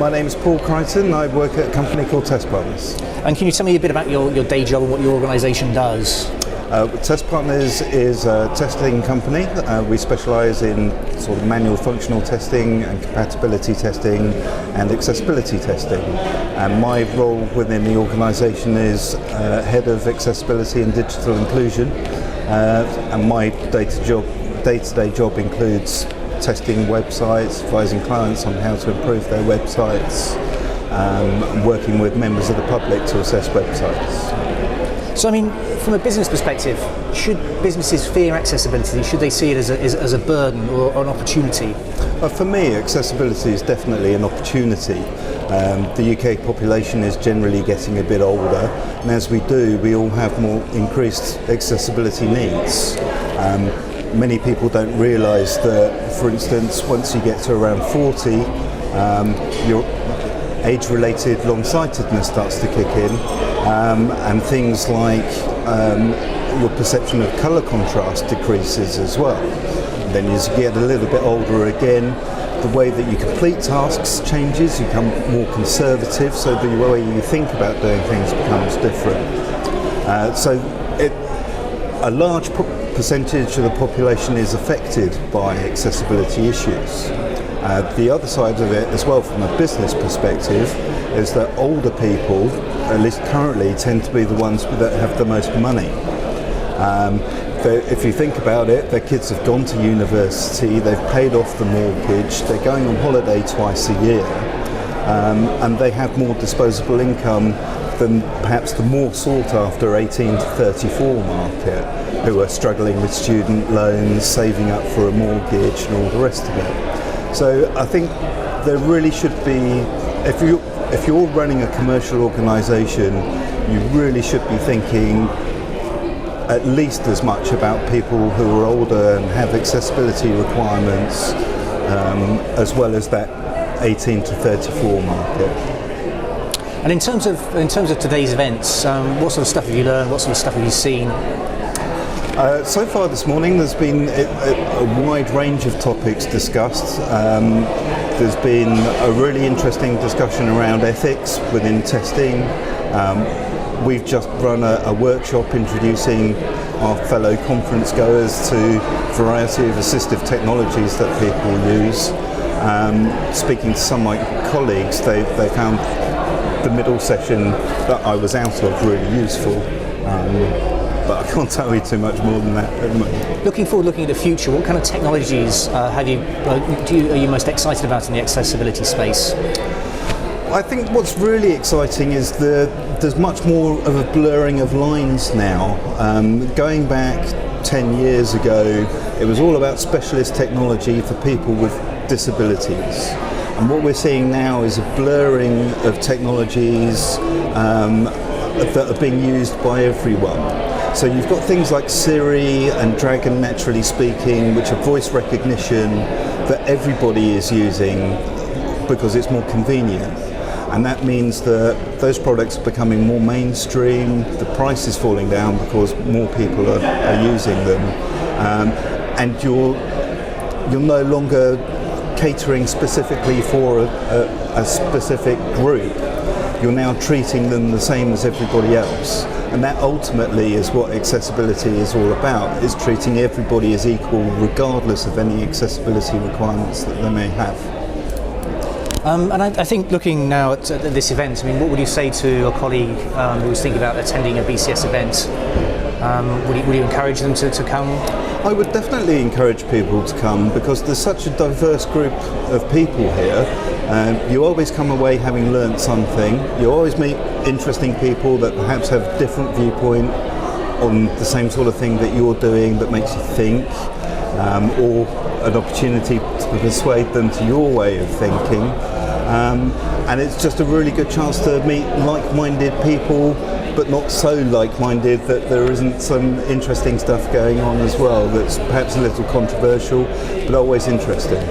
My name is Paul Crichton. I work at a company called Partners. And can you tell me a bit about your day job and what your organisation does? Partners is a testing company. We specialise in sort of manual functional testing and compatibility testing and accessibility testing. And my role within the organisation is Head of Accessibility and Digital Inclusion. And my day-to-day job includes testing websites, advising clients on how to improve their websites, working with members of the public to assess websites. So, I mean, from a business perspective, should businesses fear accessibility? Should they see it as a burden or an opportunity? For me, accessibility is definitely an opportunity. The UK population is generally getting a bit older, and as we do, we all have more increased accessibility needs. Many people don't realise that, for instance, once you get to around 40, your age-related long-sightedness starts to kick in, and things like your perception of colour contrast decreases as well. And then as you get a little bit older again, the way that you complete tasks changes, you become more conservative, so the way you think about doing things becomes different. A large percentage of the population is affected by accessibility issues. The other side of it as well, from a business perspective, is that older people, at least currently, tend to be the ones that have the most money. If you think about it, their kids have gone to university, they've paid off the mortgage, they're going on holiday twice a year, and they have more disposable income than perhaps the more sought after 18 to 34 market, who are struggling with student loans, saving up for a mortgage and all the rest of it. So I think there really should be, if you're running a commercial organisation, you really should be thinking at least as much about people who are older and have accessibility requirements, as well as that 18 to 34 market. And in terms of today's events, what sort of stuff have you learned? What sort of stuff have you seen? So far this morning there's been a wide range of topics discussed. There's been a really interesting discussion around ethics within testing. We've just run a workshop introducing our fellow conference goers to a variety of assistive technologies that people use. Speaking to some of my colleagues, they found the middle session that I was out of really useful. But I can't tell you too much more than that at the moment. Looking at the future, what kind of technologies are you most excited about in the accessibility space? I think what's really exciting is there's much more of a blurring of lines now. Going back 10 years ago, it was all about specialist technology for people with disabilities. And what we're seeing now is a blurring of technologies that are being used by everyone. So you've got things like Siri and Dragon Naturally Speaking, which are voice recognition that everybody is using because it's more convenient. And that means that those products are becoming more mainstream, the price is falling down because more people are using them. And you're no longer catering specifically for a specific group. You're now treating them the same as everybody else. And that ultimately is what accessibility is all about, is treating everybody as equal regardless of any accessibility requirements that they may have. And I think looking now at this event, I mean, what would you say to a colleague who was thinking about attending a BCS event? Would you encourage them to come? I would definitely encourage people to come because there's such a diverse group of people here. You always come away having learnt something. You always meet interesting people that perhaps have a different viewpoint on the same sort of thing that you're doing that makes you think, or an opportunity to persuade them to your way of thinking. And it's just a really good chance to meet like-minded people, but not so like-minded that there isn't some interesting stuff going on as well that's perhaps a little controversial, but always interesting.